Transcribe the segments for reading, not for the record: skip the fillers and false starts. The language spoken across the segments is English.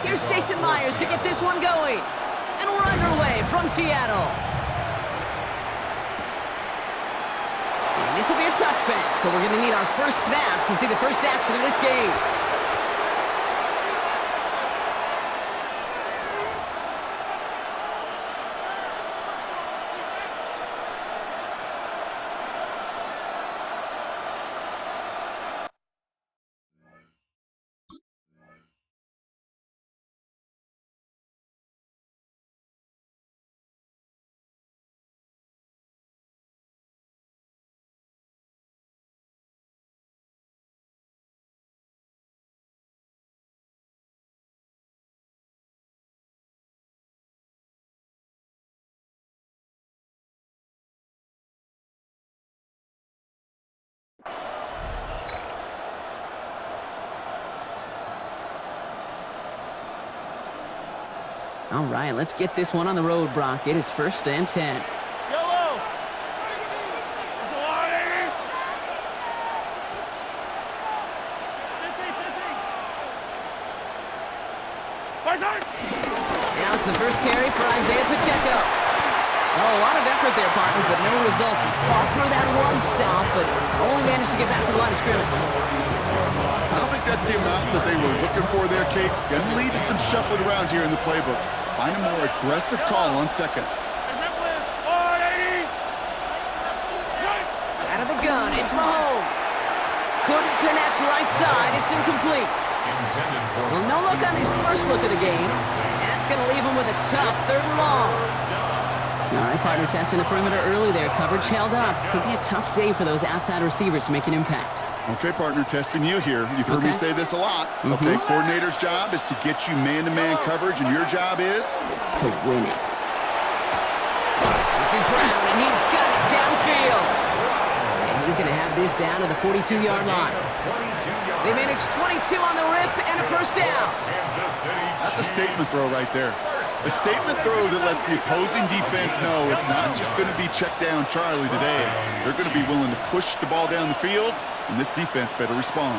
Here's Jason Myers to get this one going. And we're underway from Seattle. And this will be a touchback, so we're going to need our first snap to see the first action of this game. All right, let's get this one on the road, Brock. It is 1st and 10. Yellow! Now it's the first carry for Isaiah Pacheco. Well, a lot of effort there, partner, but no results. He fought through that one stop, but only managed to get back to the line of scrimmage. I don't think that's the amount that they were looking for there, Kate. Gonna lead to some shuffling around here in the playbook. Find a more aggressive call on second. Out of the gun, it's Mahomes. Couldn't connect right side. It's incomplete. Well, no look on his first look of the game. And that's going to leave him with a tough 3rd and long. All right, partner, testing the perimeter early there. Coverage held up. Could be a tough day for those outside receivers to make an impact. Okay, partner, testing you here. You've heard me say this a lot. Okay, coordinator's job is to get you man-to-man coverage, and your job is? To win it. This is Brown, and he's got it downfield. And he's going to have this down to the 42-yard line. They managed 22 on the rip and a first down. That's a statement throw right there. A statement throw that lets the opposing defense know it's not just going to be check down Charlie today. They're going to be willing to push the ball down the field, and this defense better respond.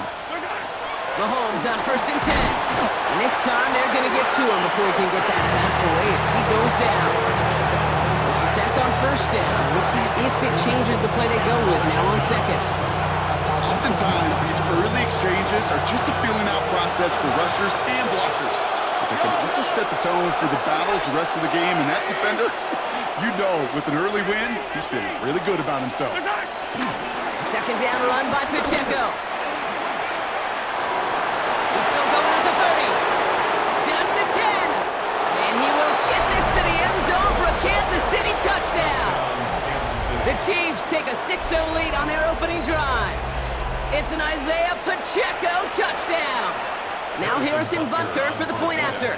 Mahomes on 1st and 10. And this time they're going to get to him before he can get that pass away as he goes down. It's a sack on 1st down. We'll see if it changes the play they go with now on 2nd. Oftentimes, these early exchanges are just a feeling-out process for rushers and blockers. But they can also set the tone for the battles the rest of the game, and that defender, you know, with an early win, he's feeling really good about himself. 2nd down run by Pacheco. He's still going at the 30. Down to the 10. And he will get this to the end zone for a Kansas City touchdown. The Chiefs take a 6-0 lead on their opening drive. It's an Isaiah Pacheco touchdown. Now Harrison Butker for the point after.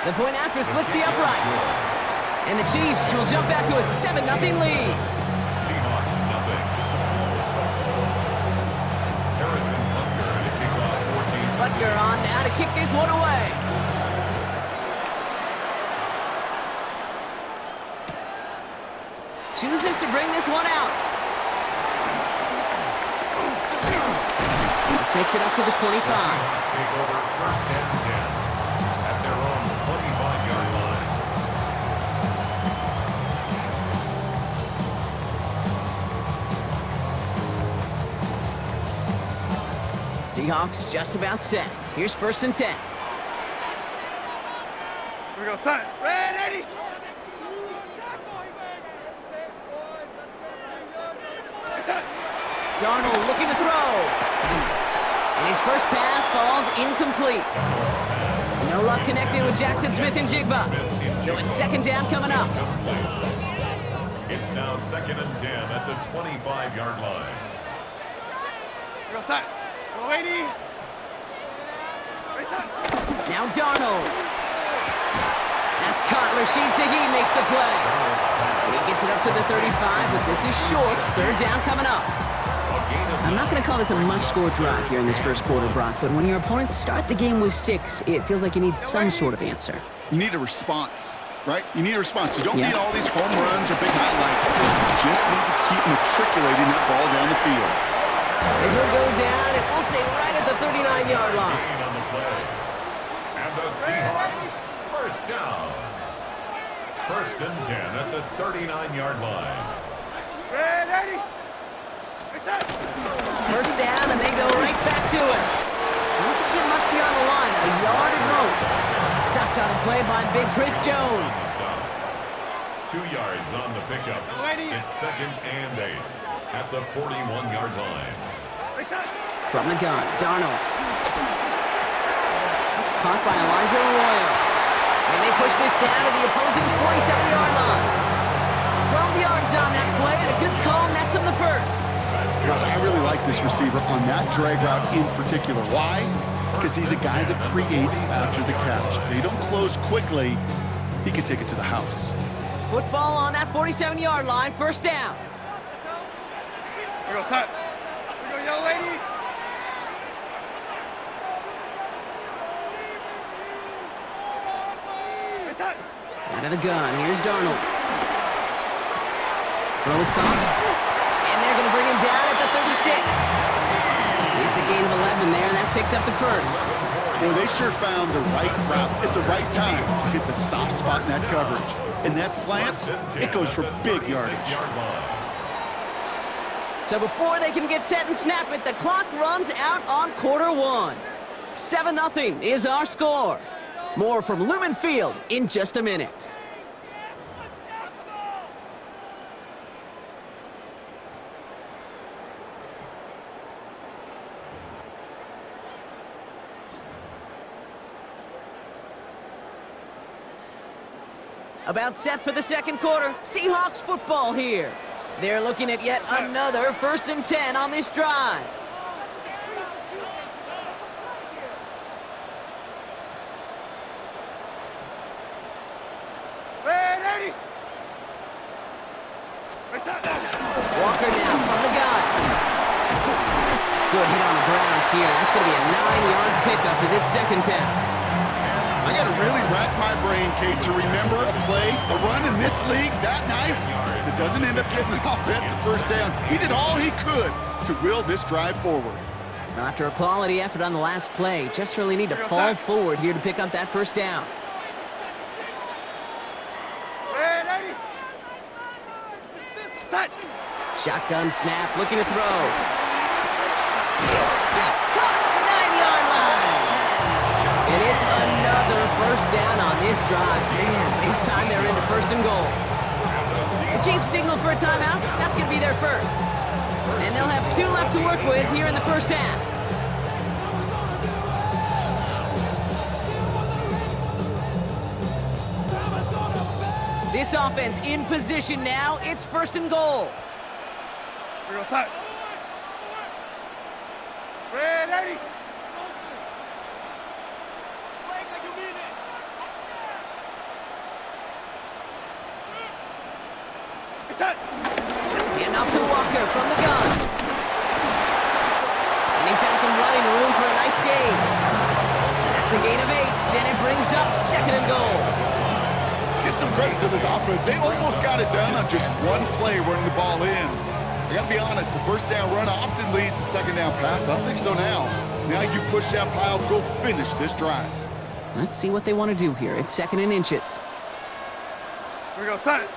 The point after splits the uprights. And the Chiefs will jump out to a 7-0 lead. Seahawks nothing. Harrison Butker to kick off 14. Butker on now to kick this one away. Chooses to bring this one out. This makes it up to the 25. Let's take over 1st and 10 at their own 25-yard line. Seahawks just about set. Here's 1st and 10. Here we go, son. Ready? Darnold looking to throw. And his first pass falls incomplete. No luck connecting with Jackson Smith and Jigba. So it's 2nd down coming up. It's now 2nd and 10 at the 25-yard line. Here we go, son. Go, lady. Ready, son. Now Darnold. That's caught. Rashid Shaheed makes the play. And he gets it up to the 35, but this is short. 3rd down coming up. I'm not going to call this a must-score drive here in this first quarter, Brock, but when your opponents start the game with 6, it feels like you need some sort of answer. You need a response, right? You need a response. You don't need all these home runs or big highlights. You just need to keep matriculating that ball down the field. And he'll go down, and we'll say right at the 39-yard line. Gain on the play. And the Seahawks, first down. First and 10 at the 39-yard line. Ready? Set. First down, and they go right back to it. Doesn't get much beyond the line, a yard at most. Stopped on the play by Big Chris Jones. Stop. 2 yards on the pickup. It's second and 8 at the 41-yard line. From the gun, Darnold. It's caught by Elijah Arroyo. And they push this down to the opposing 47-yard line. 12 yards on that play, and a good call, and that's on the first. Gosh, I really like this receiver on that drag route in particular. Why? Because he's a guy that creates after the catch. They don't close quickly. He can take it to the house. Football on that 47-yard line, first down. Here we go, set. Here we go, yellow lady. Set. Out of the gun, here's Darnold. Throw is caught. And they're going to bring him down at the 36. It's a gain of 11 there, and that picks up the first. Well, they sure found the right route at the right time to hit the soft spot in that coverage. And that slant, it goes for big yardage. So before they can get set and snap it, the clock runs out on quarter one. 7-0 is our score. More from Lumen Field in just a minute. About set for the second quarter. Seahawks football here. They're looking at yet another first and 10 on this drive. Ready? Walker now from the gun. Good hit on the grounds here. That's going to be a 9-yard pickup as it's second down. I got to really rack my brain, Kate, to remember a play, a run in this league that nice that doesn't end up getting an offensive first down. He did all he could to will this drive forward. Now, after a quality effort on the last play, just really need to fall forward here to pick up that first down. Ready? Set. Shotgun snap, looking to throw. Pass caught, 9-yard line. And it's another first down on this drive. Man, this time they're into first and goal. The Chiefs signal for a timeout. That's going to be their first. And they'll have 2 left to work with here in the first half. This offense in position now. It's first and goal. Here we go, set. Ready? Set. And off to Walker from the gun. And he found some running room for a nice gain. That's a gain of 8, and it brings up second and goal. Give some credit to this offense. They almost got it done on just one play running the ball in. I got to be honest, the first down run often leads to second down pass, but I don't think so now. Now you push that pile, go finish this drive. Let's see what they want to do here. It's second and inches. Here we go, set.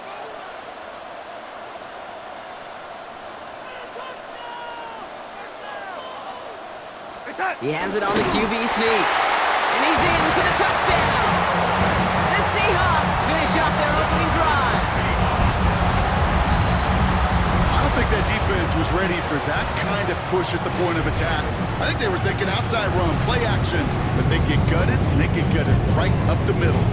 He has it on the QB sneak. And he's in for the touchdown. The Seahawks finish off their opening drive. I don't think that defense was ready for that kind of push at the point of attack. I think they were thinking outside run, play action, but they get gutted, and they get gutted right up the middle.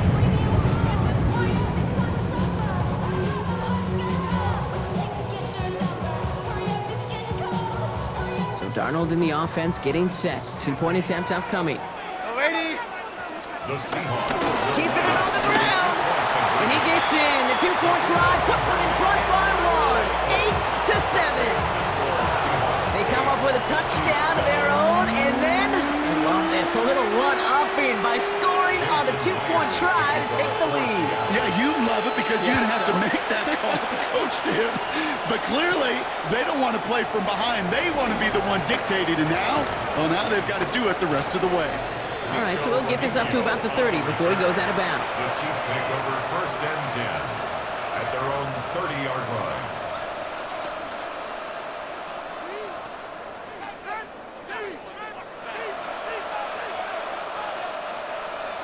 Darnold in the offense getting set. 2-point attempt upcoming. Lady. The Seahawks. Keeping it on the ground. And he gets in. The 2-point try puts him in front by 1. 8-7. They come up with a touchdown of their own, and then I love this. A little one-upping by scoring on the two-point try to take the lead. Yeah, you love it because you didn't have to make that call. The coach did. But clearly, they don't want to play from behind. They want to be the one dictating. And now, well, now they've got to do it the rest of the way. All right, so we'll get this up to about the 30 before he goes out of bounds. The Chiefs take over 1st and 10 at their own 30-yard line.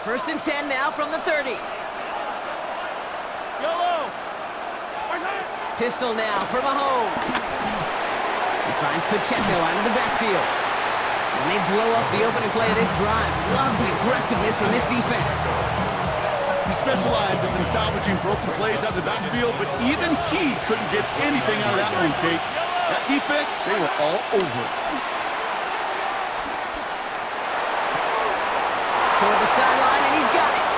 First and 10 now from the 30. YOLO! Pistol now for Mahomes. He finds Pacheco out of the backfield. And they blow up the opening play of this drive. Love the aggressiveness from this defense. He specializes in salvaging broken plays out of the backfield, but even he couldn't get anything out of that one, Kate. That defense, they were all over it. Toward the sideline, and he's got it.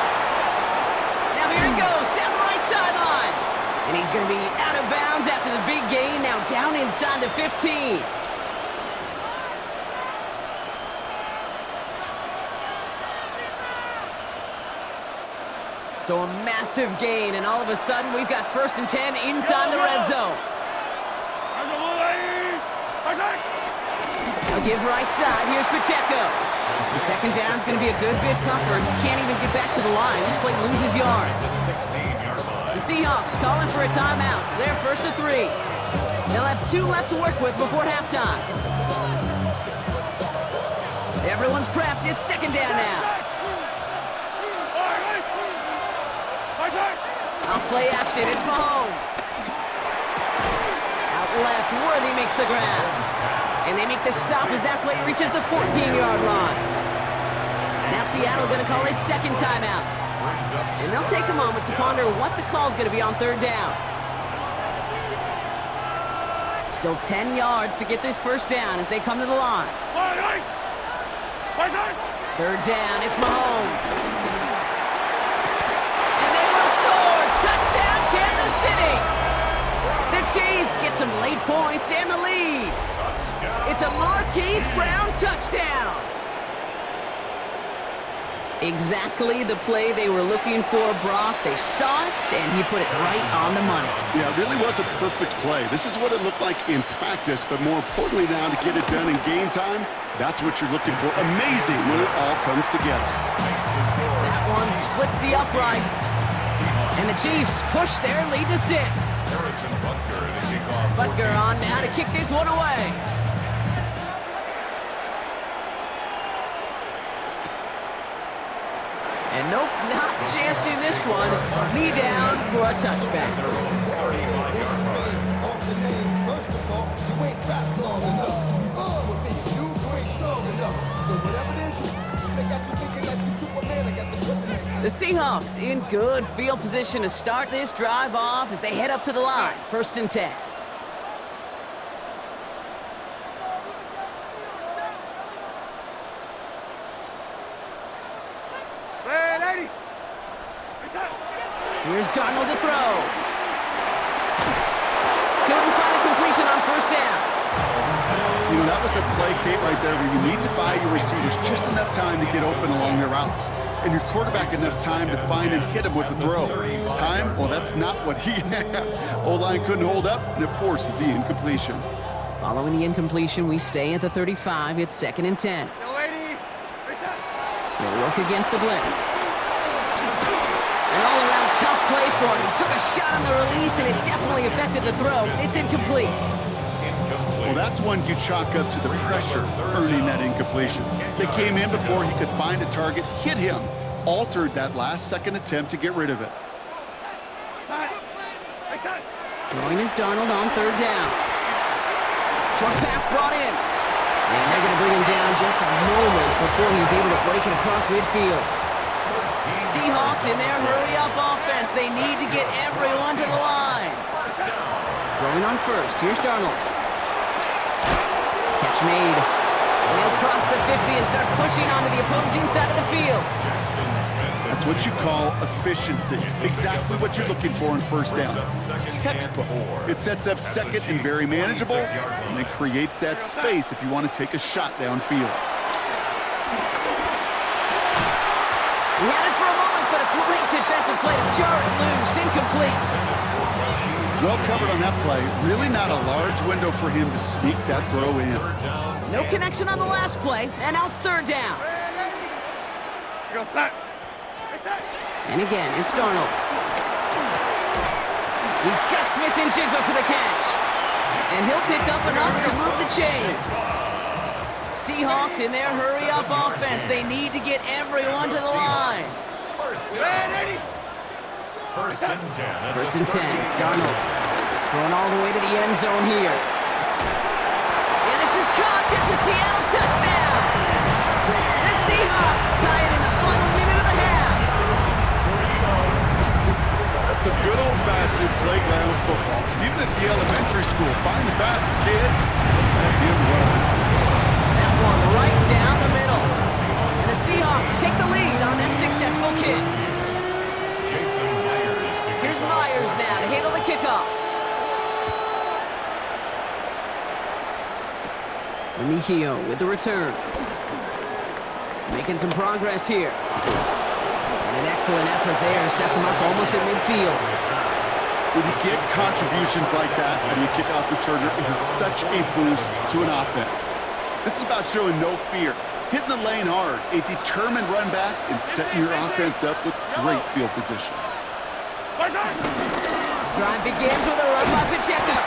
Now here he goes, down the right sideline. And he's going to be out of bounds after the big gain, now down inside the 15. So a massive gain, and all of a sudden, we've got 1st and 10 inside the red zone. I'll give right side, here's Pacheco. And 2nd down's going to be a good bit tougher. He can't even get back to the line. This play loses yards. 16-yard line. The Seahawks calling for a timeout. So they're 1st and 3. They'll have 2 left to work with before halftime. Everyone's prepped. It's 2nd down now. Off play action. It's Mahomes. Out left. Worthy makes the ground. And they make the stop as that play reaches the 14-yard line. Now Seattle going to call it 2nd timeout. And they'll take a moment to ponder what the call's going to be on 3rd down. Still 10 yards to get this 1st down as they come to the line. 3rd down, it's Mahomes. And they will score! Touchdown, Kansas City! The Chiefs get some late points and the lead. It's a Marquise Brown touchdown. Exactly the play they were looking for, Brock. They saw it, and he put it right on the money. Yeah, it really was a perfect play. This is what it looked like in practice, but more importantly now to get it done in game time, that's what you're looking for. Amazing when it all comes together. That one splits the uprights, and the Chiefs push their lead to 6. Butker on now to kick this one away. And nope, not chancing this one. Knee down for a touchback. The Seahawks in good field position to start this drive off as they head up to the line. 1st and 10. Here's Darnold to throw. Couldn't find a completion on 1st down. You know, that was a play, Kate, right there where you need to buy your receivers just enough time to get open along their routes. And your quarterback enough time to find and hit him with the throw. Time? Well, that's not what he had. O-line couldn't hold up, and it forces the incompletion. Following the incompletion, we stay at the 35. It's 2nd and 10. They'll look against the blitz. An all-around tough play for him. He took a shot on the release, and it definitely affected the throw. It's incomplete. Well, that's one you chalk up to the pressure earning that incompletion. They came in before he could find a target, hit him, altered that last-second attempt to get rid of it. Throwing is Darnold on 3rd down. Short pass brought in. And they're going to bring him down just a moment before he's able to break it across midfield. Seahawks in their hurry-up offense. They need to get everyone to the line. Throwing on 1st. Here's Darnold. Catch made. And he'll cross the 50 and start pushing onto the opposing side of the field. That's what you call efficiency. Exactly what you're looking for in 1st down. Textbook. It sets up 2nd and very manageable, and then creates that space if you want to take a shot downfield. He had it for a moment, but a great defensive play to jar it loose. Incomplete. Well covered on that play. Really not a large window for him to sneak that throw in. No connection on the last play, and now it's third down. Go set. And again, it's Darnold. He's got Smith and Jigba for the catch. And he'll pick up enough to move the chains. Seahawks in their hurry-up offense. They need to get everyone to the line. First and 10. First and 10. Darnold going all the way to the end zone here. And this is caught. It's a Seattle touchdown. The Seahawks tie it in the final minute of the half. That's some good old-fashioned playground football. Even at the elementary school, find the fastest kid, let him run. That one right down the middle. And the Seahawks take the lead on that successful kick. Here's Myers now to handle the kickoff. Remigio with the return. Making some progress here. And an excellent effort there. Sets him up almost at midfield. When you get contributions like that out of your kickoff returner, it is such a boost to an offense. This is about showing no fear, hitting the lane hard, a determined run back, and setting your offense up with great field position. Drive begins with a run by Pacheco.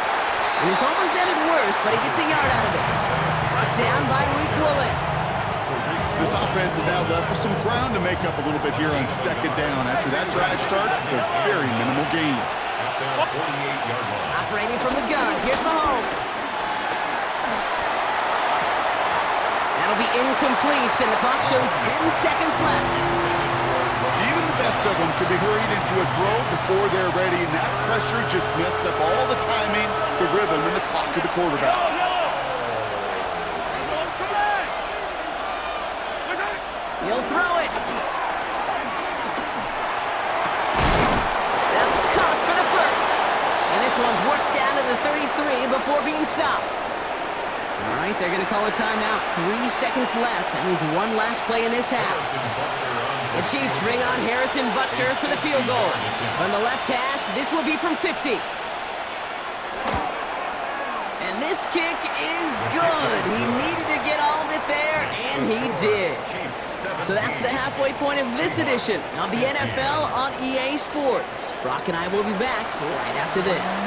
And it's almost ended worse, but he gets a yard out of it. Brought down by Reek Woolen. This offense is now left with some ground to make up a little bit here on second down after that drive starts with a very minimal gain. Operating from the gun, here's Mahomes. That'll be incomplete, and the clock shows 10 seconds left. Even the best of them could be hurried into a throw before they're ready, and that pressure just messed up all the timing, the rhythm, and the clock of the quarterback. He'll throw it. That's caught for the first. And this one's worked down to the 33 before being stopped. All right, they're going to call a timeout. 3 seconds left. That means one last play in this half. The Chiefs bring on Harrison Butker for the field goal. From the left hash, this will be from 50. And this kick is good. He needed to get all of it there, and he did. So that's the halfway point of this edition of the NFL on EA Sports. Brock and I will be back right after this.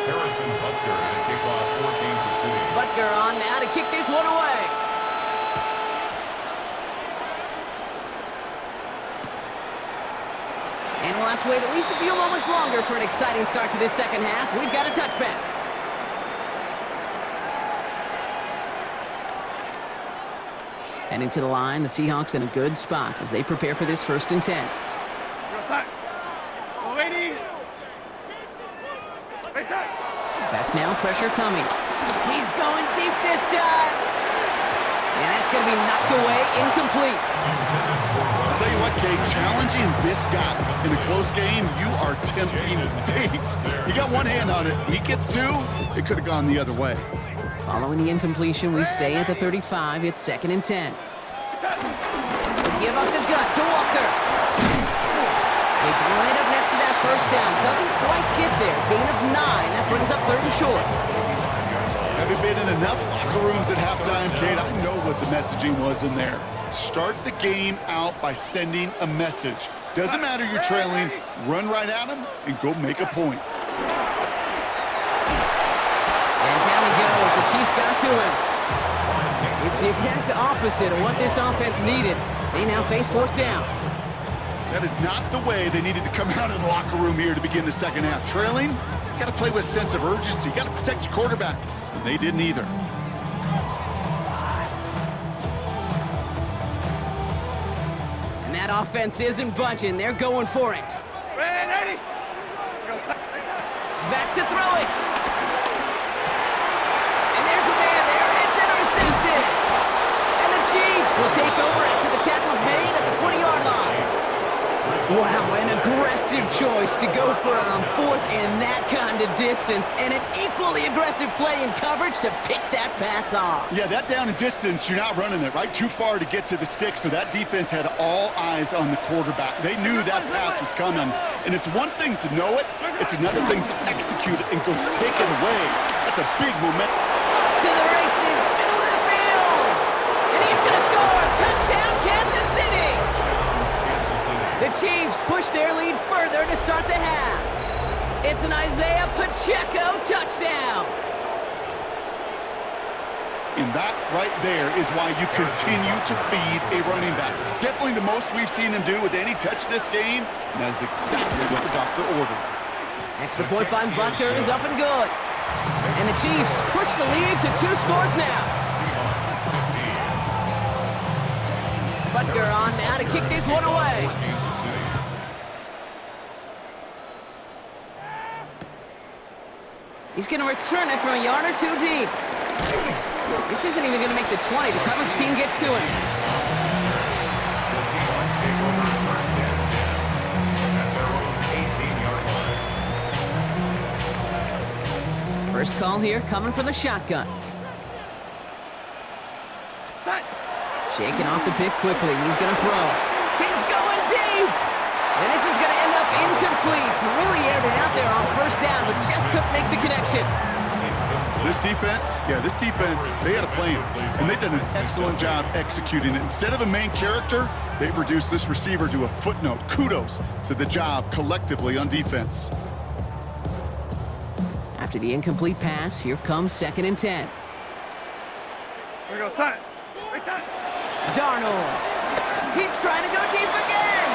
Harrison Butker to kick off for Kansas City. Butker on now to kick this one away. And we'll have to wait at least a few moments longer for an exciting start to this second half. We've got a touchback. Heading to the line, the Seahawks in a good spot as they prepare for this first and 10. Back now, pressure coming. He's going deep this time. And that's going to be knocked away, incomplete. I'll tell you what, Kate, challenging this guy in a close game, you are tempting fate. You got one hand on it. He gets two. It could have gone the other way. Following the incompletion, we stay at the 35. It's second and 10. They give up the gut to Walker. He's right up next to that first down. Doesn't quite get there. Gain of 9. That brings up third and short. Having been in enough locker rooms at halftime, Kate, I know what the messaging was in there. Start the game out by sending a message. Doesn't matter you're trailing, run right at him and go make a point. And down he goes. The Chiefs got to him. It's the exact opposite of what this offense needed. They now face fourth down. That is not the way they needed to come out of the locker room here to begin the second half. Trailing, you got to play with a sense of urgency. You got to protect your quarterback. And they didn't either. And that offense isn't budging. They're going for it. Back to throw it. And there's a man there. It's intercepted. And the Chiefs will take over after the tackle's made at the 40-yard line. Wow, an aggressive choice to go for it on fourth and that kind into distance, and an equally aggressive play in coverage to pick that pass off. Yeah, that down and distance, you're not running it, right? Too far to get to the stick, so that defense had all eyes on the quarterback. They knew that pass was coming, and it's one thing to know it, it's another thing to execute it and go take it away. That's a big moment. Off to the races, middle of the field, and he's going to score. Touchdown, Kansas City. The Chiefs push their lead further to start the half. It's an Isaiah Pacheco touchdown. And that right there is why you continue to feed a running back. Definitely the most we've seen him do with any touch this game, and that is exactly what the doctor ordered. Extra point by Butker is up and good. And the Chiefs push the lead to 2 scores now. Butker on now to kick this one away. He's going to return it from a yard or 2 deep. This isn't even going to make the 20. The coverage team gets to him. The Seahawks take over first and 10 at their own 18-yard line. First call here coming from the shotgun. Shaking off the pick quickly. He's going to throw. He's going deep. And this is going to end up incomplete. He really aired it out there on first down, but just couldn't make the connection. This defense, they had a plan, and they've done an excellent job executing it. Instead of a main character, they've reduced this receiver to a footnote. Kudos to the job collectively on defense. After the incomplete pass, here comes 2nd and 10. Here we go, side. Right side. Darnold. He's trying to go deep again.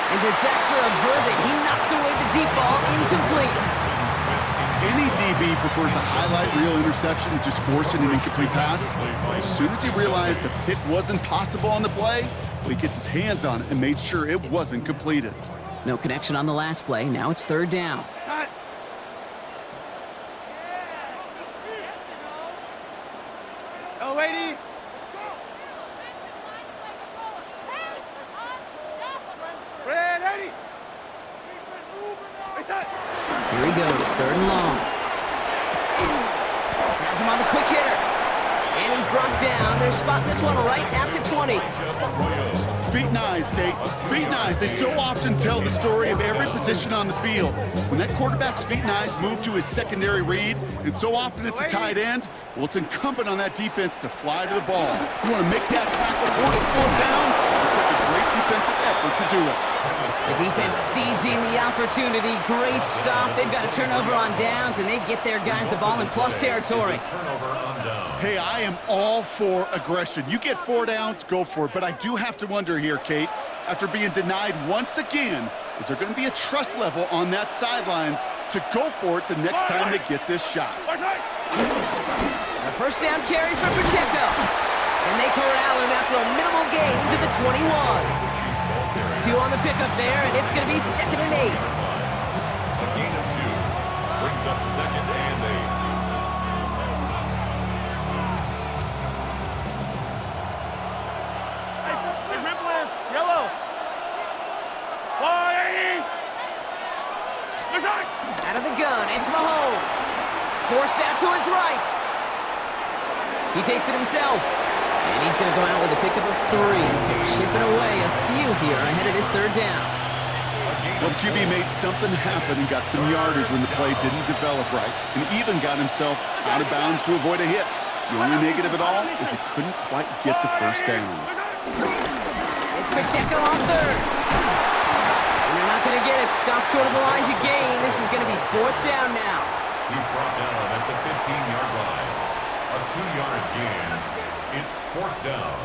And disaster averted. He knocks away the deep ball, incomplete. Any DB prefers a highlight reel interception to just forcing an incomplete pass. But as soon as he realized the pick wasn't possible on the play, well, he gets his hands on it and made sure it wasn't completed. No connection on the last play. Now it's 3rd down. Side. Oh, lady. Ready. Right side. Here he goes, 3rd and long. Has him on the quick hitter. And he's brought down. They're spotting this one right at the 20. Feet and eyes, Kate. Feet and eyes. They so often tell the story of every position on the field. When that quarterback's feet and eyes move to his secondary read, and so often it's a tight end, well, it's incumbent on that defense to fly to the ball. You want to make that tackle, force the 4th down, it took a great defensive effort to do it. The defense seizing the opportunity. Great stop. They've got a turnover on downs, and they get their guys the ball in plus territory. Turnover on down. Hey, I am all for aggression. You get 4 downs, go for it. But I do have to wonder here, Kate, after being denied once again, is there going to be a trust level on that sidelines to go for it the next time they get this shot? A first down carry for Pacheco. And they corral him after a minimal gain to the 21. 2 on the pickup there, and it's going to be 2nd and 8. A gain of 2 brings up 2nd and 8. Hey, ripple is yellow. 180. Out of the gun, it's Mahomes. Forced out to his right. He takes it himself. And he's going to go out with a pickup of 3. So chipping away a few here ahead of this 3rd down. Well, the QB made something happen and got some yardage when the play didn't develop right, and even got himself out of bounds to avoid a hit. The only negative at all is he couldn't quite get the first down. It's Pacheco on 3rd. And they're not going to get it. Stop short of the line to gain. This is going to be 4th down now. He's brought down at the 15-yard line. A 2-yard gain. It's 4th down.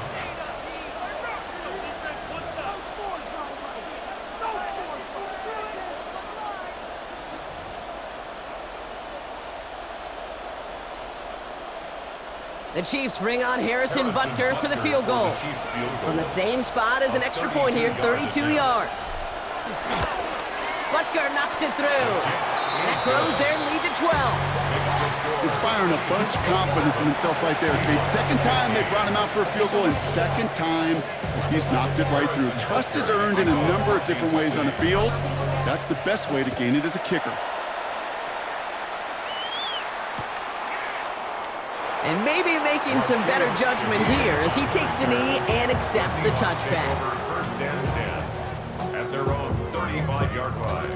The Chiefs bring on Harrison Butker for the field goal. From the same spot as an extra point here, 32 yards. Butker knocks it through. And that grows their lead to 12. Inspiring a bunch of confidence in himself right there, Kate. 2nd time they brought him out for a field goal, and 2nd time he's knocked it right through. Trust is earned in a number of different ways on the field. That's the best way to gain it as a kicker. And maybe making some better judgment here as he takes a knee and accepts the touchback. First and 10 at their own 35-yard line.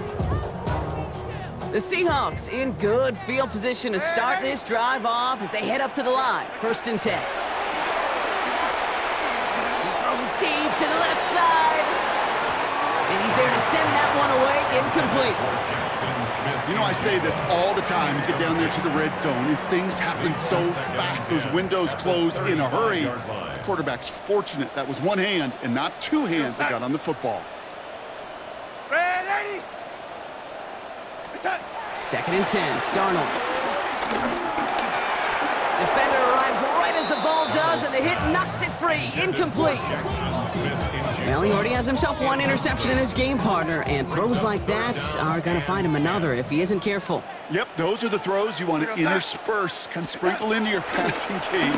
The Seahawks in good field position to start this drive off as they head up to the line. First and 10. He throws deep to the left side. And he's there to send that one away, incomplete. You know, I say this all the time. You get down there to the red zone, and things happen so fast. Those windows close in a hurry. The quarterback's fortunate that was one hand and not two hands that got on the football. Ready? Set. Second and 10, Darnold. Defender arrives right as the ball does, and the hit knocks it free, incomplete. Well, he already has himself one interception in his game, partner, and throws like that are going to find him another if he isn't careful. Yep, those are the throws you want to intersperse, kind of sprinkle into your passing game,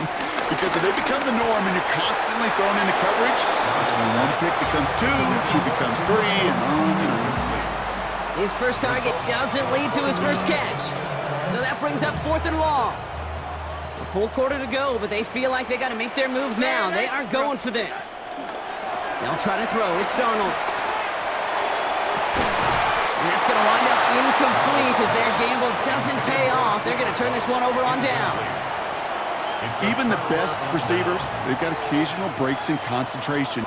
because if they become the norm and you're constantly thrown into coverage, that's when one pick becomes two becomes three, and on and on. His first target doesn't lead to his first catch, so that brings up 4th and long. A full quarter to go, but they feel like they got to make their move now. They are going for this. They'll try to throw. It's Darnold. And that's going to wind up incomplete as their gamble doesn't pay off. They're going to turn this one over on downs. Even the best receivers, they've got occasional breaks in concentration.